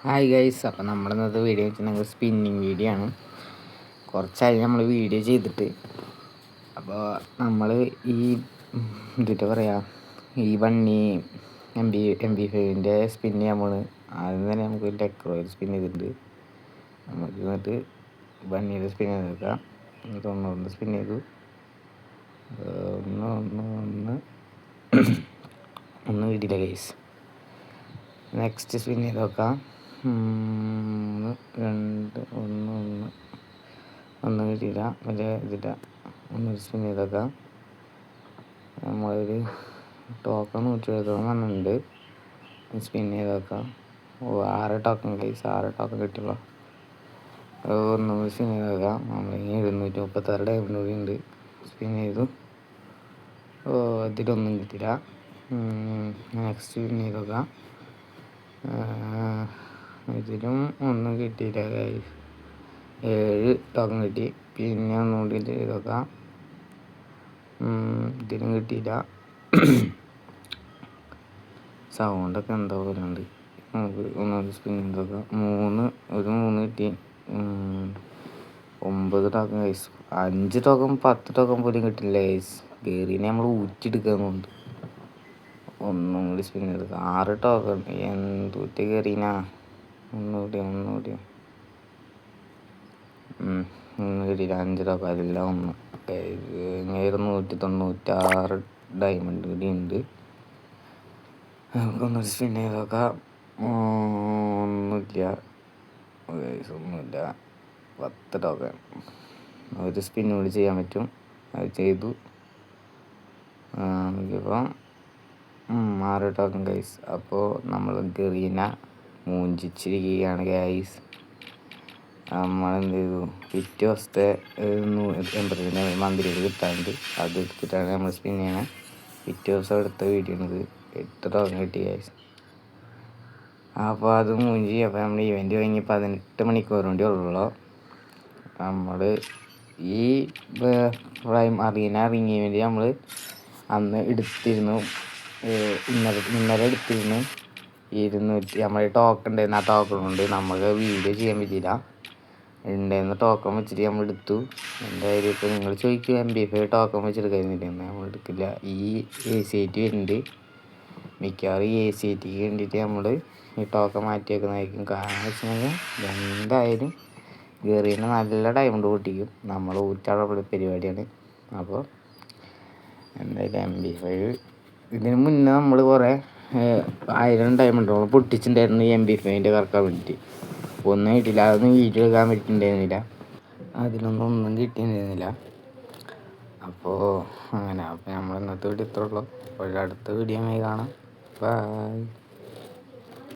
Hi guys, അപ്പം നമ്മളിന്നത്തെ video വെച്ചിട്ടുണ്ടെങ്കിൽ spinning video ആണ്. കുറച്ചായി നമ്മൾ വീഡിയോ ചെയ്തിട്ട്. അപ്പോൾ നമ്മൾ ഈ എന്തിട്ട് പറയുക, ഈ ബണ്ണി MB5 സ്പിൻ ചെയ്യാൻ പോണ്. ആദ്യം തന്നെ നമുക്ക് ടെക്രോയിൽ സ്പിൻ ചെയ്തിട്ടുണ്ട്. നമുക്ക് എന്നിട്ട് ബണ്ണിയുടെ സ്പിൻ ചെയ്ത് നോക്കാം. 90 സ്പിൻ ചെയ്തു. ഒന്ന് കിട്ടിയില്ല ഗൈസ്. നെക്സ്റ്റ് സ്പിൻ ചെയ്ത് നോക്കാം. 2 1 കിട്ടിയില്ല. മറ്റേ ഇതില്ല. ഒന്നൊരു സ്പിൻ ചെയ്ത് നോക്കാം. നമ്മളൊരു ടോക്കൺ 170 വന്നിട്ടുണ്ട്. സ്പിൻ ചെയ്ത് നോക്കാം. 6 ടോക്കൺ ഗൈസ്, 6 ടോക്കൺ കിട്ടിയല്ലോ. ഒന്നുകൂടി സ്പിൻ ചെയ്ത് നോക്കാം. നമ്മളിനി 736 ഡയമണ്ട് കൂടി ഉണ്ട്. സ്പിൻ ചെയ്തു. ഇതിലൊന്നും കിട്ടിയില്ല. നെക്സ്റ്റ് സ്പിൻ ചെയ്ത് നോക്കാം. ഇതിലും ഒന്നും കിട്ടിയില്ല ഗൈസ്. 7 ടോക്കൺ കിട്ടി. പിന്നെ ഒന്നുകൂടി ചെയ്ത് നോക്കാം. ഇതിലും കിട്ടിയില്ല. സൗണ്ടൊക്കെ എന്താ പോലെ ഉണ്ട്. നമുക്ക് ഒന്നുകൂടി സ്പിൻ ചെയ്ത് നോക്കാം. 3 കിട്ടി. 9 ടോക്കൺ ഗൈസ്. 5 ടോക്കൺ 10 ടോക്കൺ പോലും കിട്ടില്ല ഗൈസ്. കയറിനെ നമ്മൾ ഊറ്റിയെടുക്കുന്നുണ്ട്. ഒന്നും കൂടി സ്പിൻ ചെയ്ത് 6 ടോക്കൺ. എന്തൊട്ട് കയറിനാ. ഒന്നുകൂടി കിട്ടിയില്ല. 5 ടോക്കൺ അതെല്ലാം 1. 196 ഡയമണ്ട് കൂടി ഉണ്ട്. നമുക്കൊന്നൊരു സ്പിൻ ചെയ്ത് നോക്കാം. ഒന്നുമില്ല, 10 ടോക്കൺ. ഒരു സ്പിൻ കൂടി ചെയ്യാൻ പറ്റും. അത് ചെയ്തു. നമുക്കിപ്പം 6 ടോക്കൺ ഗൈസ്. അപ്പോൾ നമ്മൾ ഗറീന മൂഞ്ചിച്ചിരിക്കുകയാണ് ഗൈസ്. നമ്മളെന്ത് ചെയ്തു, പിറ്റേ ദിവസത്തെ 80 മന്ത്ലി കിട്ടാണ്ട് അത് എടുത്തിട്ടാണ് നമ്മൾ സ്പിൻ ചെയ്യണത്. പിറ്റേ ദിവസം എടുത്ത വീഡിയോ ഇത് 8 ടോക്കൺ കിട്ടി ഗൈസ്. അപ്പോൾ അത് മൂഞ്ചി. അപ്പോൾ നമ്മൾ ഇവൻ്റ് കഴിഞ്ഞ് 18 മണിക്കൂർ വേണ്ടി ഉള്ളൂ. നമ്മൾ ഈ അറീന ഇറങ്ങിയ വേണ്ടി നമ്മൾ അന്ന് എടുത്തിരുന്നു. ഇന്നലെ എടുത്തിരുന്നു 200. നമ്മുടെ ടോക്കൺ ഉണ്ടായിരുന്നു. ആ ടോക്കൺ കൊണ്ട് നമുക്ക് വീഡിയോ ചെയ്യാൻ പറ്റിയില്ല. ഉണ്ടായിരുന്ന ടോക്കൺ വെച്ചിട്ട് നമ്മൾ എടുത്തു. എന്തായാലും ഇപ്പോൾ നിങ്ങൾ ചോദിക്കുക MB5 ടോക്കൺ വെച്ചെടുക്കായിരുന്നില്ല. നമ്മൾ എടുക്കില്ല. ഈ AC8 വരുന്നുണ്ട്. മിക്കവാറും ഈ AC8ക്ക് വേണ്ടിയിട്ട് നമ്മൾ ഈ ടോക്കൺ മാറ്റി വെക്കുന്നതായിരിക്കും. കാരണം വെച്ചിട്ടുണ്ടെങ്കിൽ എന്തായാലും ഗറീനെ നല്ല ഡയമണ്ട് പൊട്ടിക്കും. നമ്മൾ ഊറ്റാനുള്ള പരിപാടിയാണ്. അപ്പോൾ എന്തായാലും MB5 ഇതിന് മുന്നേ നമ്മൾ കുറേ 1000 ഡയമണ്ടോളം പൊട്ടിച്ചിട്ടുണ്ടായിരുന്നു ഈ MB5 കറക്കാൻ വേണ്ടിയിട്ട്. ഒന്നും കിട്ടിയില്ല. അതൊന്നും വീഡിയോ എടുക്കാൻ പറ്റിയിട്ടുണ്ടായിരുന്നില്ല. അതിലൊന്നും കിട്ടിയിട്ടുണ്ടായിരുന്നില്ല. അപ്പോൾ അങ്ങനെ. അപ്പോൾ നമ്മൾ ഇന്നത്തെ വീഡിയോ ഇത്രയുള്ളൂ. അപ്പോൾ അടുത്ത വീഡിയോ കാണാം. ബൈ.